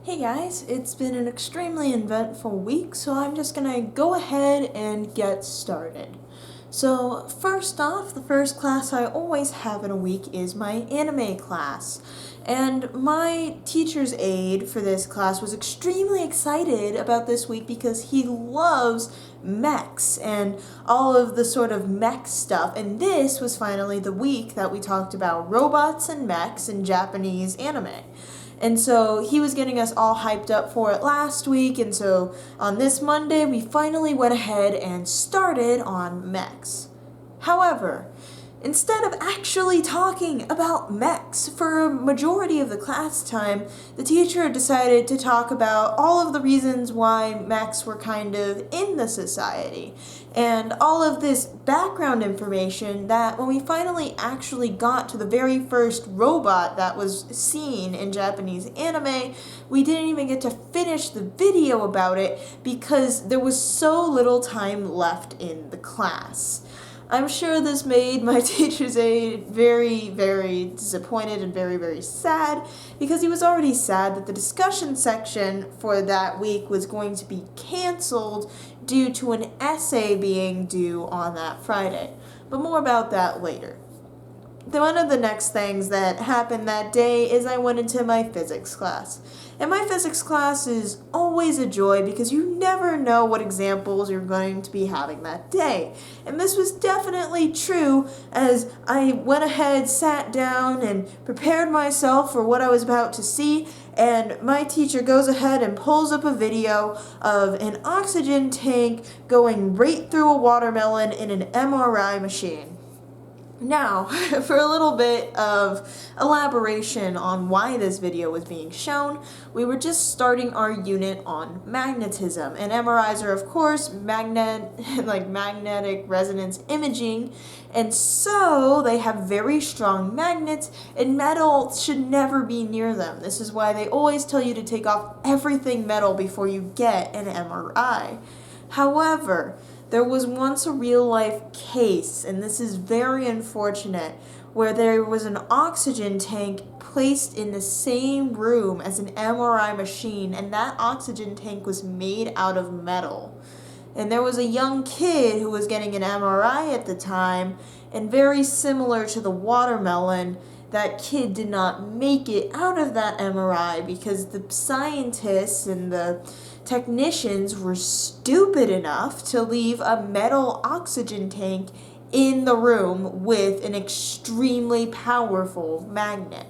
Hey guys, it's been an extremely eventful week, so I'm just gonna go ahead and get started. So, first off, the first class I always have in a week is my anime class. And my teacher's aide for this class was extremely excited about this week because he loves mechs and all of the sort of mech stuff. And this was finally the week that we talked about robots and mechs in Japanese anime. And so he was getting us all hyped up for it last week, and so on this Monday we finally went ahead and started on mechs. However, instead of actually talking about mechs for a majority of the class time, the teacher decided to talk about all of the reasons why mechs were kind of in the society. And all of this background information that when we finally actually got to the very first robot that was seen in Japanese anime, we didn't even get to finish the video about it because there was so little time left in the class. I'm sure this made my teacher's aide very, very disappointed and very, very sad because he was already sad that the discussion section for that week was going to be canceled due to an essay being due on that Friday. But more about that later. One of the next things that happened that day is I went into my physics class. And my physics class is always a joy because you never know what examples you're going to be having that day. And this was definitely true as I went ahead, sat down, and prepared myself for what I was about to see, and my teacher goes ahead and pulls up a video of an oxygen tank going right through a watermelon in an MRI machine. Now, for a little bit of elaboration on why this video was being shown, we were just starting our unit on magnetism. And MRIs are, of course, magnetic resonance imaging, and so they have very strong magnets, and metal should never be near them. This is why they always tell you to take off everything metal before you get an MRI. However, there was once a real-life case, and this is very unfortunate, where there was an oxygen tank placed in the same room as an MRI machine, and that oxygen tank was made out of metal. And there was a young kid who was getting an MRI at the time, and very similar to the watermelon, that kid did not make it out of that MRI because the scientists and the technicians were stupid enough to leave a metal oxygen tank in the room with an extremely powerful magnet.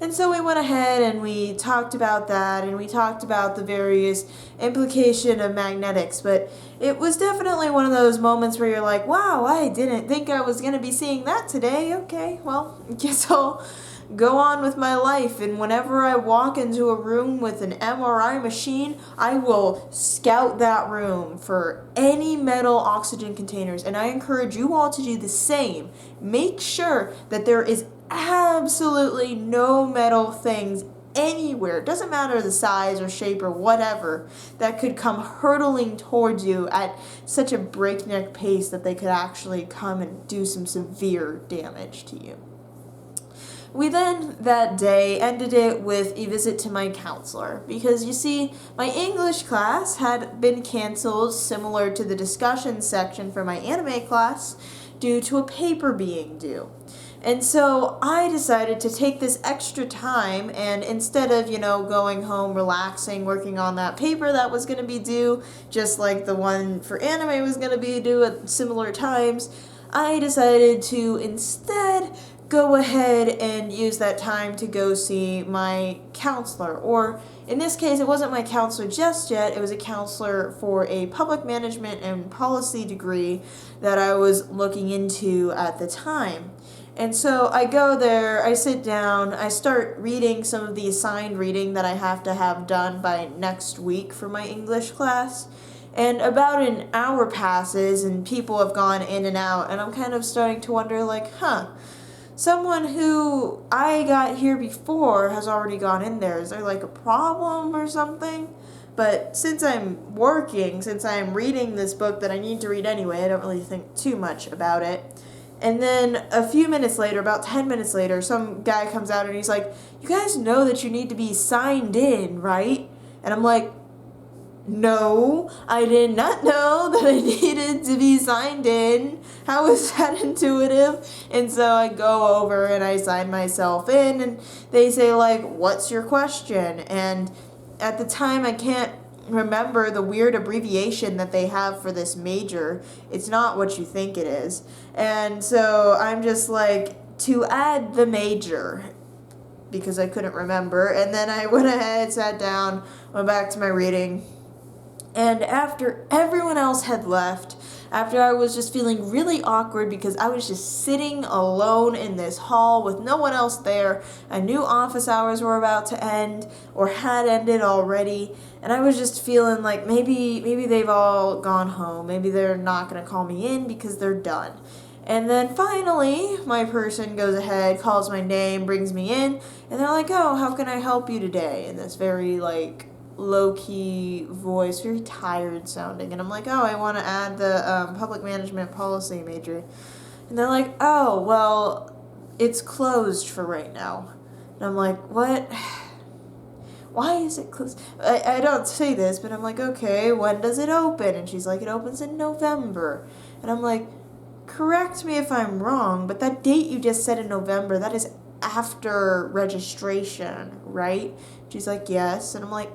And so we went ahead and we talked about that, and we talked about the various implication of magnetics, but it was definitely one of those moments where you're like, wow, I didn't think I was going to be seeing that today. Okay, well, I guess I'll go on with my life, and whenever I walk into a room with an MRI machine, I will scout that room for any metal oxygen containers, and I encourage you all to do the same. Make sure that there is absolutely no metal things anywhere, it doesn't matter the size or shape or whatever, that could come hurtling towards you at such a breakneck pace that they could actually come and do some severe damage to you. We then, that day, ended it with a visit to my counselor, because you see, my English class had been canceled, similar to the discussion section for my anime class, due to a paper being due. And so I decided to take this extra time, and instead of, going home, relaxing, working on that paper that was going to be due, just like the one for anime was going to be due at similar times, I decided to instead go ahead and use that time to go see my counselor. Or in this case, it wasn't my counselor just yet, it was a counselor for a public management and policy degree that I was looking into at the time. And so I go there, I sit down, I start reading some of the assigned reading that I have to have done by next week for my English class. And about an hour passes and people have gone in and out, and I'm kind of starting to wonder, someone who I got here before has already gone in there. Is there a problem or something? But since I'm working, since I'm reading this book that I need to read anyway, I don't really think too much about it. And then a few minutes later, about 10 minutes later, some guy comes out and he's like, you guys know that you need to be signed in, right? And I'm like, no, I did not know that I needed to be signed in. How is that intuitive? And so I go over and I sign myself in, and they say, like, what's your question? And at the time, I can't remember the weird abbreviation that they have for this major. It's not what you think it is. And so I'm just like, to add the major, because I couldn't remember. And then I went ahead, sat down, went back to my reading. And after everyone else had left, after I was just feeling really awkward because I was just sitting alone in this hall with no one else there, I knew office hours were about to end or had ended already, and I was just feeling like maybe they've all gone home. Maybe they're not going to call me in because they're done. And then finally, my person goes ahead, calls my name, brings me in, and they're like, oh, how can I help you today? In this very, like, low-key voice, very tired sounding. And I'm like, oh, I want to add the public management policy major. And they're like, oh, well, it's closed for right now. And I'm like, what? Why is it closed? I don't say this, but I'm like, okay, when does it open? And she's like, it opens in November. And I'm like, correct me if I'm wrong, but that date you just said in November, that is after registration, right? She's like, yes. And I'm like,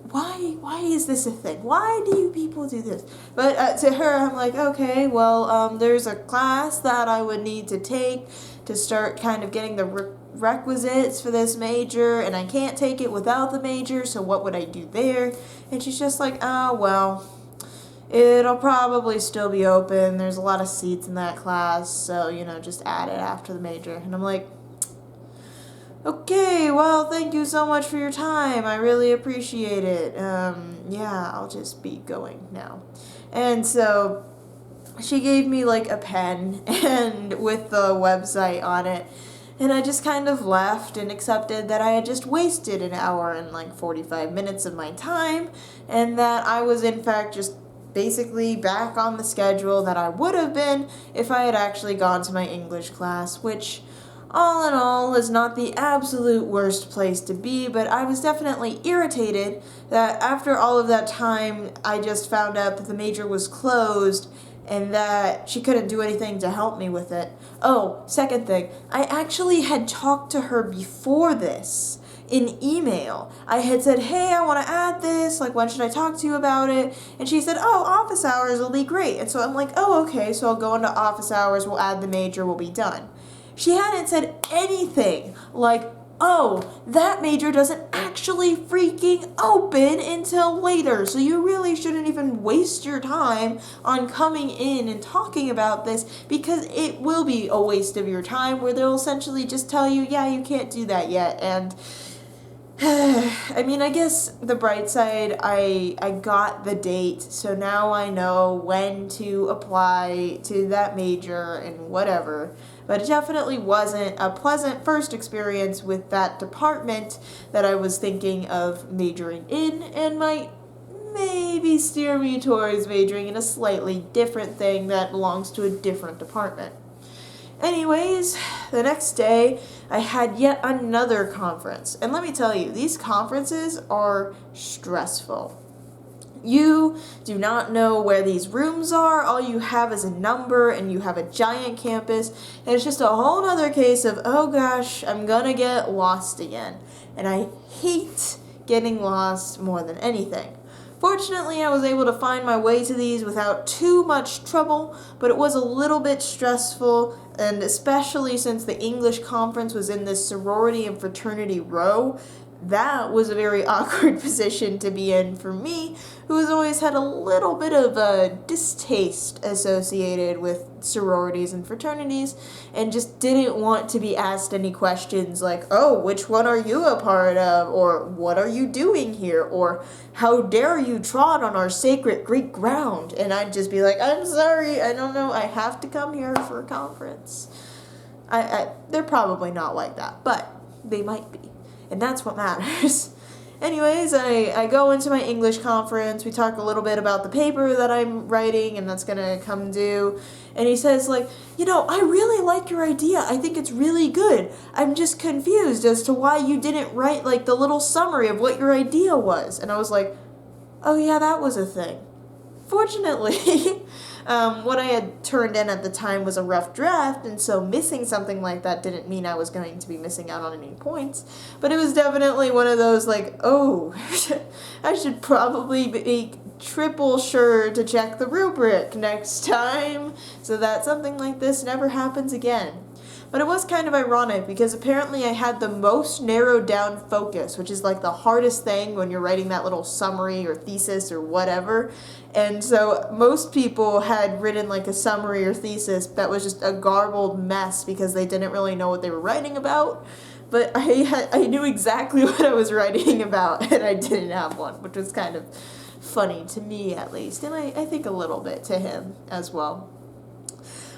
why is this a thing? Why do you people do this? But to her, I'm like, okay, well, there's a class that I would need to take to start kind of getting the requisites for this major, and I can't take it without the major, so what would I do there? And she's just like, oh, well, it'll probably still be open. There's a lot of seats in that class, so, just add it after the major. And I'm like, okay, well, thank you so much for your time. I really appreciate it. Yeah, I'll just be going now. And so she gave me like a pen and with the website on it. And I just kind of left and accepted that I had just wasted an hour and like 45 minutes of my time, and that I was in fact just basically back on the schedule that I would have been if I had actually gone to my English class, which all in all is not the absolute worst place to be, but I was definitely irritated that after all of that time, I just found out that the major was closed and that she couldn't do anything to help me with it. Oh, second thing, I actually had talked to her before this in email. I had said, hey, I want to add this, like, when should I talk to you about it? And she said, oh, office hours will be great. And so I'm like, oh, okay, so I'll go into office hours, we'll add the major, we'll be done. She hadn't said anything like, oh, that major doesn't actually freaking open until later, so you really shouldn't even waste your time on coming in and talking about this, because it will be a waste of your time where they'll essentially just tell you, yeah, you can't do that yet. And I mean, I guess the bright side, I got the date, so now I know when to apply to that major and whatever. But it definitely wasn't a pleasant first experience with that department that I was thinking of majoring in, and might maybe steer me towards majoring in a slightly different thing that belongs to a different department. Anyways, the next day, I had yet another conference. And let me tell you, these conferences are stressful. You do not know where these rooms are. All you have is a number, and you have a giant campus. And it's just a whole other case of, oh gosh, I'm gonna get lost again. And I hate getting lost more than anything. Fortunately, I was able to find my way to these without too much trouble, but it was a little bit stressful, and especially since the English conference was in this sorority and fraternity row, that was a very awkward position to be in for me, who has always had a little bit of a distaste associated with sororities and fraternities, and just didn't want to be asked any questions like, oh, which one are you a part of? Or what are you doing here? Or how dare you trod on our sacred Greek ground? And I'd just be like, I'm sorry, I don't know, I have to come here for a conference. They're probably not like that, but they might be. And that's what matters. Anyways, I go into my English conference. We talk a little bit about the paper that I'm writing and that's going to come due. And he says, like, I really like your idea. I think it's really good. I'm just confused as to why you didn't write, like, the little summary of what your idea was. And I was like, oh, yeah, that was a thing. Fortunately, what I had turned in at the time was a rough draft, and so missing something like that didn't mean I was going to be missing out on any points. But it was definitely one of those, like, oh, I should probably be triple sure to check the rubric next time so that something like this never happens again. But it was kind of ironic because apparently I had the most narrowed down focus, which is like the hardest thing when you're writing that little summary or thesis or whatever. And so most people had written like a summary or thesis that was just a garbled mess because they didn't really know what they were writing about. But I knew exactly what I was writing about, and I didn't have one, which was kind of funny to me at least, and I think a little bit to him as well.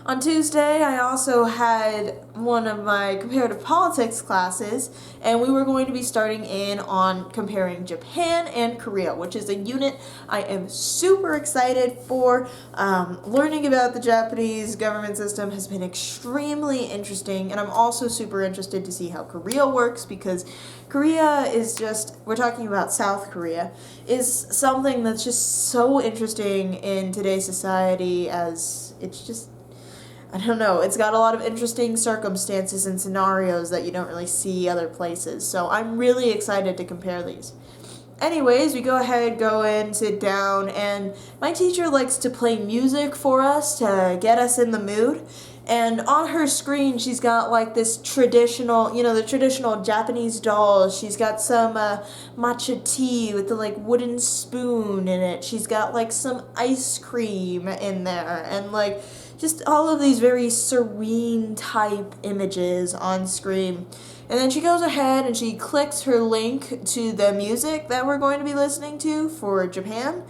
On Tuesday, I also had one of my comparative politics classes, and we were going to be starting in on comparing Japan and Korea, which is a unit I am super excited for. Learning about the Japanese government system has been extremely interesting, and I'm also super interested to see how Korea works, because Korea is just, we're talking about South Korea, is something that's just so interesting in today's society, as it's just, I don't know, it's got a lot of interesting circumstances and scenarios that you don't really see other places. So I'm really excited to compare these. Anyways, we go ahead, go in, sit down, and my teacher likes to play music for us to get us in the mood. And on her screen, she's got like this traditional, the traditional Japanese dolls. She's got some matcha tea with the like wooden spoon in it. She's got like some ice cream in there, and like just all of these very serene type images on screen. And then she goes ahead and she clicks her link to the music that we're going to be listening to for Japan.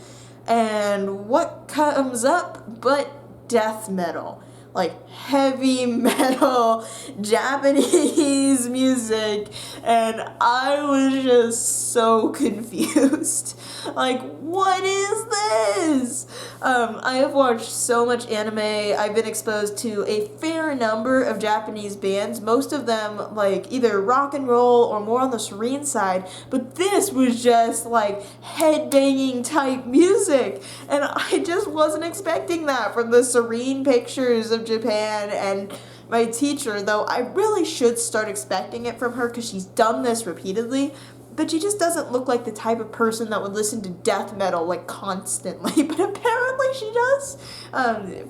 And what comes up but death metal? Like heavy metal Japanese music, and I was just so confused. Like, what is this? I have watched so much anime. I've been exposed to a fair number of Japanese bands, most of them like either rock and roll or more on the serene side, but this was just like headbanging type music, and I just wasn't expecting that from the serene pictures of Japan and my teacher, though I really should start expecting it from her because she's done this repeatedly. But she just doesn't look like the type of person that would listen to death metal, like, constantly. But apparently she does.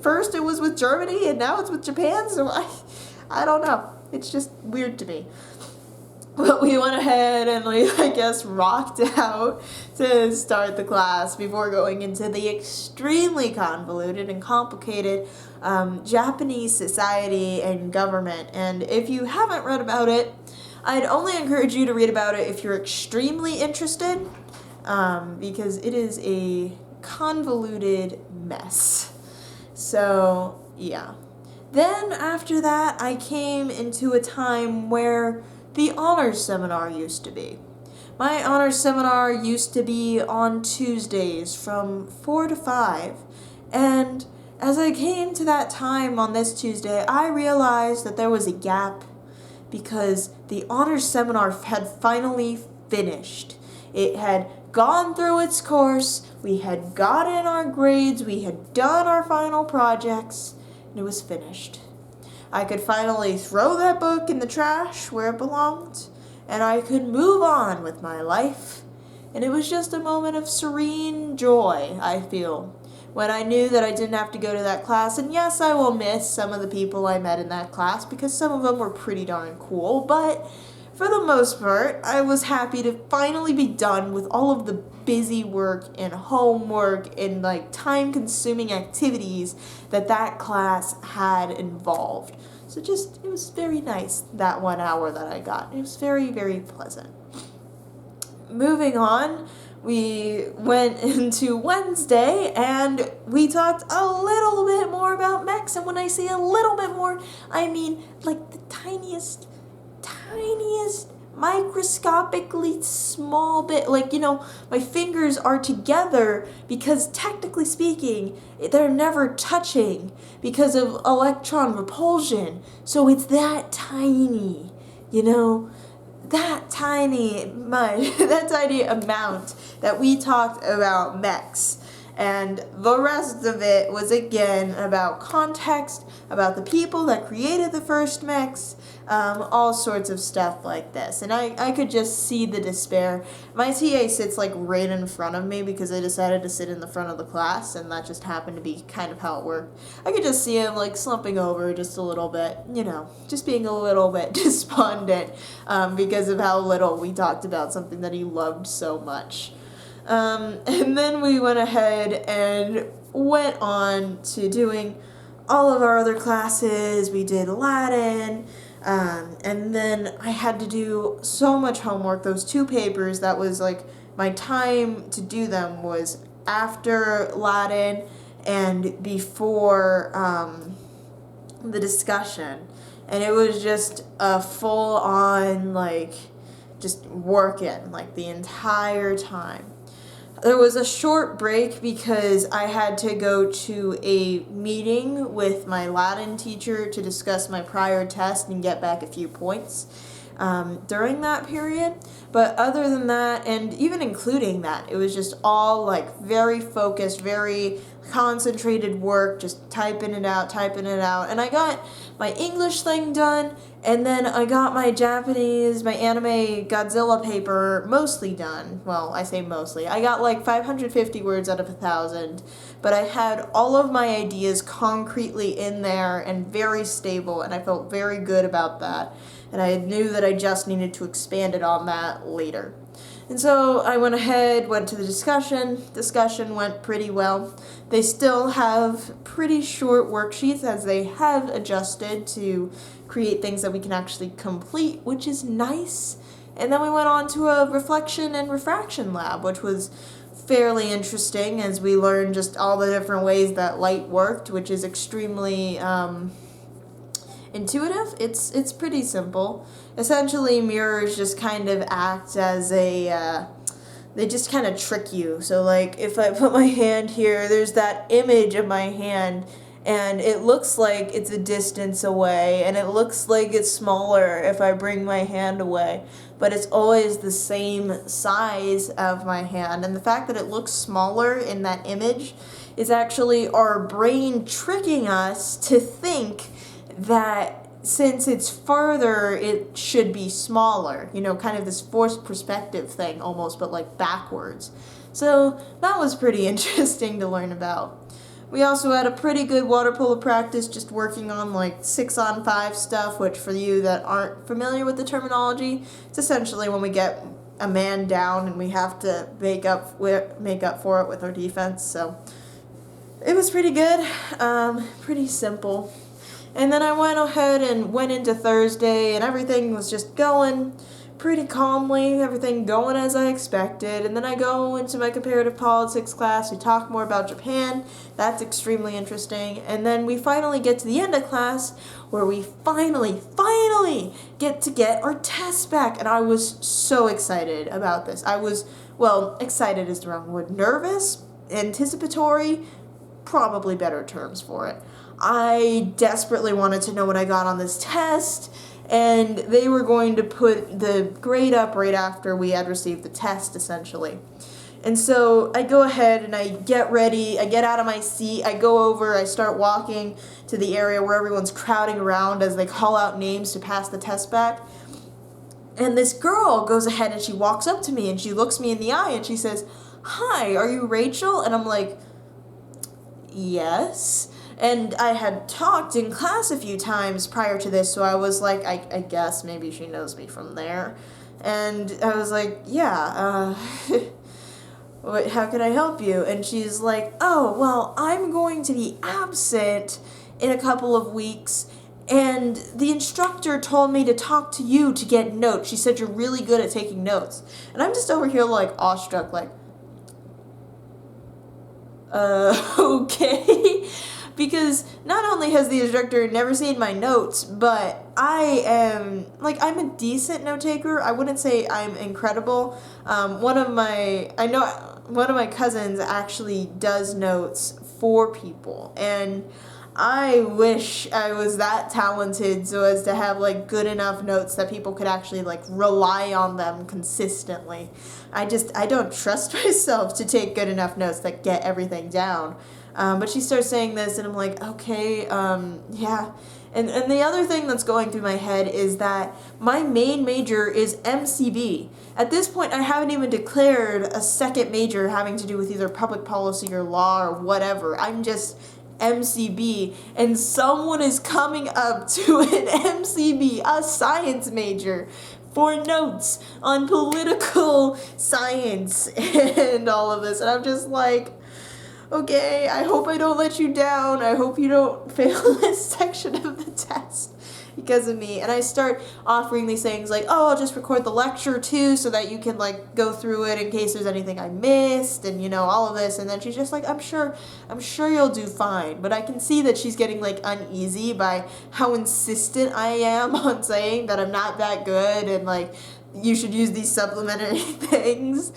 First it was with Germany, and now it's with Japan, so I don't know. It's just weird to me. But we went ahead and, I guess, rocked out to start the class before going into the extremely convoluted and complicated Japanese society and government. And if you haven't read about it, I'd only encourage you to read about it if you're extremely interested, because it is a convoluted mess. So, yeah. Then, after that, I came into a time where the honors seminar used to be. My honors seminar used to be on Tuesdays from 4 to 5, and as I came to that time on this Tuesday, I realized that there was a gap because the honors seminar had finally finished. It had gone through its course, we had gotten our grades, we had done our final projects, and it was finished. I could finally throw that book in the trash where it belonged, and I could move on with my life. And it was just a moment of serene joy, I feel, when I knew that I didn't have to go to that class. And yes, I will miss some of the people I met in that class because some of them were pretty darn cool, but for the most part, I was happy to finally be done with all of the busy work and homework and time-consuming activities that class had involved. So it was very nice, that 1 hour that I got. It was very, very pleasant. Moving on, we went into Wednesday and we talked a little bit more about mechs. And when I say a little bit more, I mean like the tiniest microscopically small bit, like, my fingers are together because technically speaking, they're never touching because of electron repulsion. So it's that tiny, that tiny much, that tiny amount that we talked about mechs. And the rest of it was again about context, about the people that created the first mechs, all sorts of stuff like this. And I could just see the despair. My TA sits like right in front of me because I decided to sit in the front of the class, and that just happened to be kind of how it worked. I could just see him like slumping over just a little bit, just being a little bit despondent because of how little we talked about something that he loved so much. And then we went ahead and went on to doing all of our other classes. We did Latin, and then I had to do so much homework. Those 2 papers, that was like my time to do them was after Latin and before the discussion. And it was just a full-on, like, just working, like, the entire time. There was a short break because I had to go to a meeting with my Latin teacher to discuss my prior test and get back a few points during that period. But other than that, and even including that, it was just all like very focused, very concentrated work, just typing it out. And I got my English thing done, and then I got my Japanese, my anime Godzilla paper mostly done. Well, I say mostly. I got like 550 words out of 1,000, but I had all of my ideas concretely in there and very stable, and I felt very good about that. And I knew that I just needed to expand it on that later. And so I went ahead, went to the discussion. Discussion went pretty well. They still have pretty short worksheets as they have adjusted to create things that we can actually complete, which is nice. And then we went on to a reflection and refraction lab, which was fairly interesting as we learned just all the different ways that light worked, which is extremely intuitive. It's pretty simple. Essentially, mirrors just kind of act as they just kind of trick you. So like if I put my hand here, there's that image of my hand, and it looks like it's a distance away, and it looks like it's smaller if I bring my hand away, but it's always the same size of my hand. And the fact that it looks smaller in that image is actually our brain tricking us to think that since it's further, it should be smaller, kind of this forced perspective thing almost, but like backwards. So that was pretty interesting to learn about. We also had a pretty good water polo practice, just working on like 6-on-5 stuff, which for you that aren't familiar with the terminology, it's essentially when we get a man down and we have to make up for it with our defense. So it was pretty good, pretty simple. And then I went ahead and went into Thursday, and everything was just going pretty calmly, everything going as I expected. And then I go into my comparative politics class. We talk more about Japan. That's extremely interesting. And then we finally get to the end of class where we finally get our tests back. And I was so excited about this. Excited is the wrong word. Nervous, anticipatory, probably better terms for it. I desperately wanted to know what I got on this test, and they were going to put the grade up right after we had received the test, essentially. And so I go ahead and I get ready, I get out of my seat, I go over, I start walking to the area where everyone's crowding around as they call out names to pass the test back. And this girl goes ahead and she walks up to me and she looks me in the eye and she says, "Hi, are you Rachel?" And I'm like, "Yes." And I had talked in class a few times prior to this, so I was like, I guess maybe she knows me from there. And I was like, yeah, how can I help you? And she's like, "Oh, well, I'm going to be absent in a couple of weeks, and the instructor told me to talk to you to get notes. She said you're really good at taking notes." And I'm just over here like awestruck, like, okay. because not only has the instructor never seen my notes, but I'm a decent note taker. I wouldn't say I'm incredible. One of my cousins actually does notes for people, and I wish I was that talented so as to have like good enough notes that people could actually like rely on them consistently. I don't trust myself to take good enough notes that get everything down. But she starts saying this, and I'm like, okay, yeah. And the other thing that's going through my head is that my main major is MCB. At this point, I haven't even declared a second major having to do with either public policy or law or whatever. I'm just MCB, and someone is coming up to an MCB, a science major, for notes on political science and all of this. And I'm just like, okay, I hope I don't let you down. I hope you don't fail this section of the test because of me. And I start offering these things like, oh, I'll just record the lecture too so that you can like go through it in case there's anything I missed and all of this. And then she's just like, I'm sure you'll do fine. But I can see that she's getting like uneasy by how insistent I am on saying that I'm not that good and like you should use these supplementary things.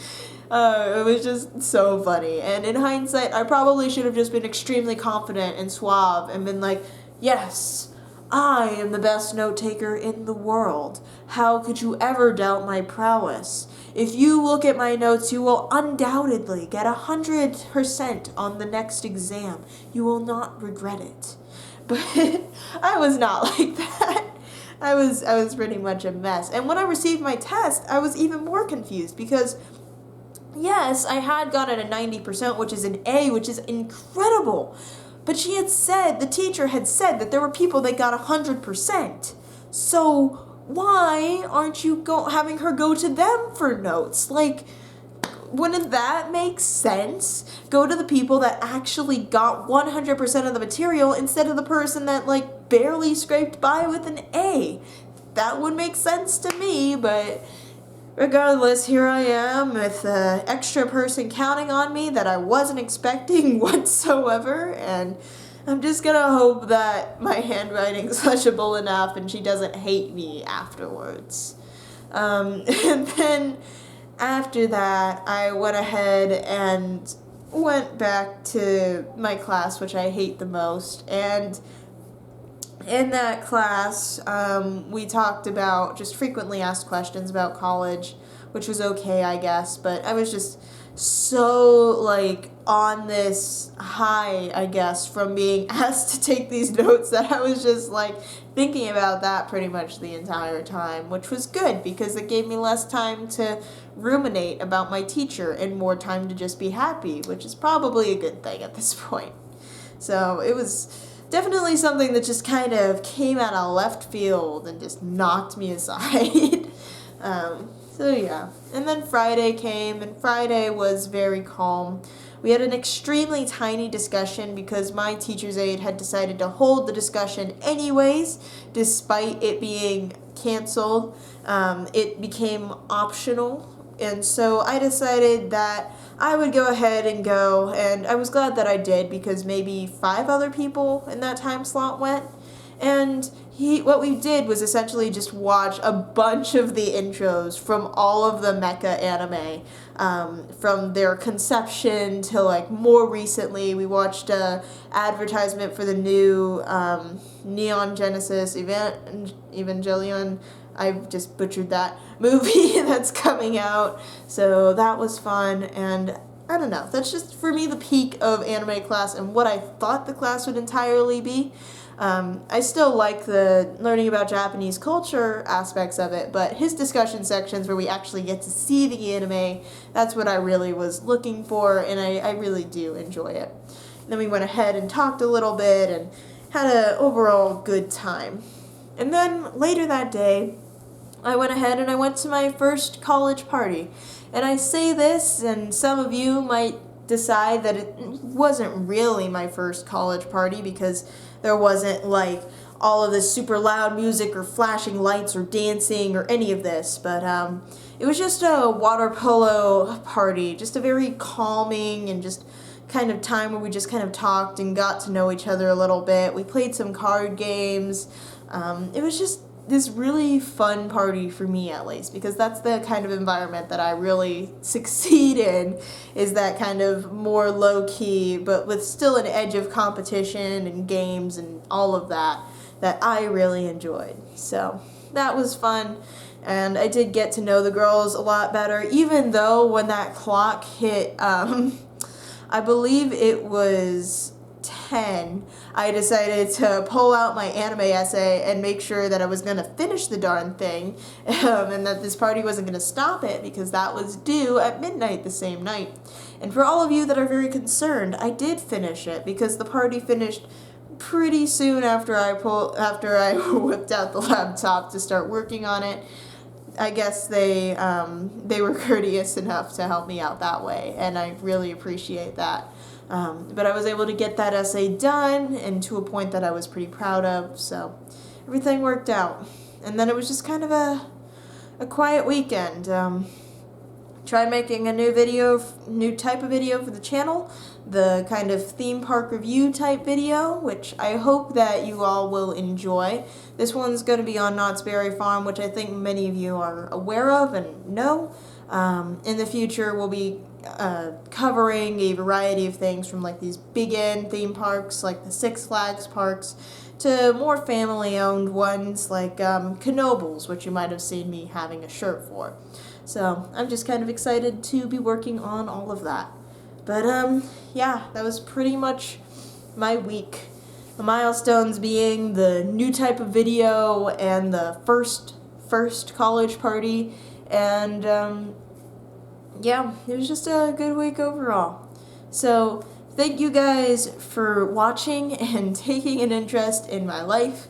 It was just so funny. And in hindsight, I probably should have just been extremely confident and suave and been like, yes, I am the best note taker in the world. How could you ever doubt my prowess? If you look at my notes, you will undoubtedly get 100% on the next exam. You will not regret it. But I was not like that. I was pretty much a mess. And when I received my test, I was even more confused because yes, I had gotten a 90%, which is an A, which is incredible. But the teacher had said that there were people that got 100%. So why aren't you having her go to them for notes? Like, wouldn't that make sense? Go to the people that actually got 100% of the material instead of the person that like barely scraped by with an A. That would make sense to me, but regardless, here I am with an extra person counting on me that I wasn't expecting whatsoever, and I'm just gonna hope that my handwriting's legible enough and she doesn't hate me afterwards. And then after that, I went ahead and went back to my class, which I hate the most, and in that class, we talked about just frequently asked questions about college, which was okay, I guess, but I was just so, like, on this high, I guess, from being asked to take these notes that I was just, like, thinking about that pretty much the entire time, which was good because it gave me less time to ruminate about my teacher and more time to just be happy, which is probably a good thing at this point. So it was definitely something that just kind of came out of left field and just knocked me aside. So yeah. And then Friday came, and Friday was very calm. We had an extremely tiny discussion because my teacher's aide had decided to hold the discussion anyways, despite it being canceled. It became optional, and so I decided that I would go ahead and go, and I was glad that I did because maybe 5 other people in that time slot went. And what we did was essentially just watch a bunch of the intros from all of the mecha anime, from their conception to like more recently. We watched a advertisement for the new Neon Genesis Evangelion. I've just butchered that movie that's coming out. So that was fun, and I don't know. That's just, for me, the peak of anime class and what I thought the class would entirely be. I still like the learning about Japanese culture aspects of it, but his discussion sections where we actually get to see the anime, that's what I really was looking for, and I really do enjoy it. And then we went ahead and talked a little bit and had an overall good time. And then later that day, I went ahead and I went to my first college party. And I say this, and some of you might decide that it wasn't really my first college party because there wasn't like all of this super loud music or flashing lights or dancing or any of this, but it was just a water polo party, just a very calming and just kind of time where we just kind of talked and got to know each other a little bit. We played some card games. It was just this really fun party for me, at least, because that's the kind of environment that I really succeed in, is that kind of more low-key but with still an edge of competition and games and all of that I really enjoyed. So that was fun, and I did get to know the girls a lot better, even though when that clock hit I believe it was 10, I decided to pull out my anime essay and make sure that I was going to finish the darn thing, and that this party wasn't going to stop it because that was due at midnight the same night. And for all of you that are very concerned, I did finish it because the party finished pretty soon after I whipped out the laptop to start working on it. I guess they were courteous enough to help me out that way, and I really appreciate that. But I was able to get that essay done, and to a point that I was pretty proud of, so everything worked out. And then it was just kind of a quiet weekend. Tried making a new type of video for the channel, the kind of theme park review type video, which I hope that you all will enjoy. This one's going to be on Knott's Berry Farm, which I think many of you are aware of and know. In the future, we'll be covering a variety of things, from like these big end theme parks like the Six Flags parks to more family-owned ones like Knoebels, which you might have seen me having a shirt for. So I'm just kind of excited to be working on all of that. But yeah, that was pretty much my week. The milestones being the new type of video and the first college party, and yeah, it was just a good week overall. So thank you guys for watching and taking an interest in my life.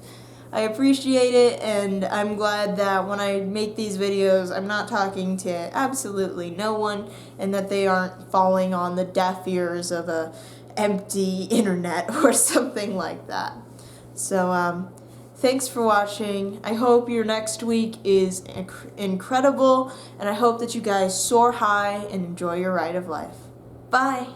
I appreciate it, and I'm glad that when I make these videos, I'm not talking to absolutely no one, and that they aren't falling on the deaf ears of a empty internet or something like that. So, thanks for watching. I hope your next week is incredible, and I hope that you guys soar high and enjoy your ride of life. Bye!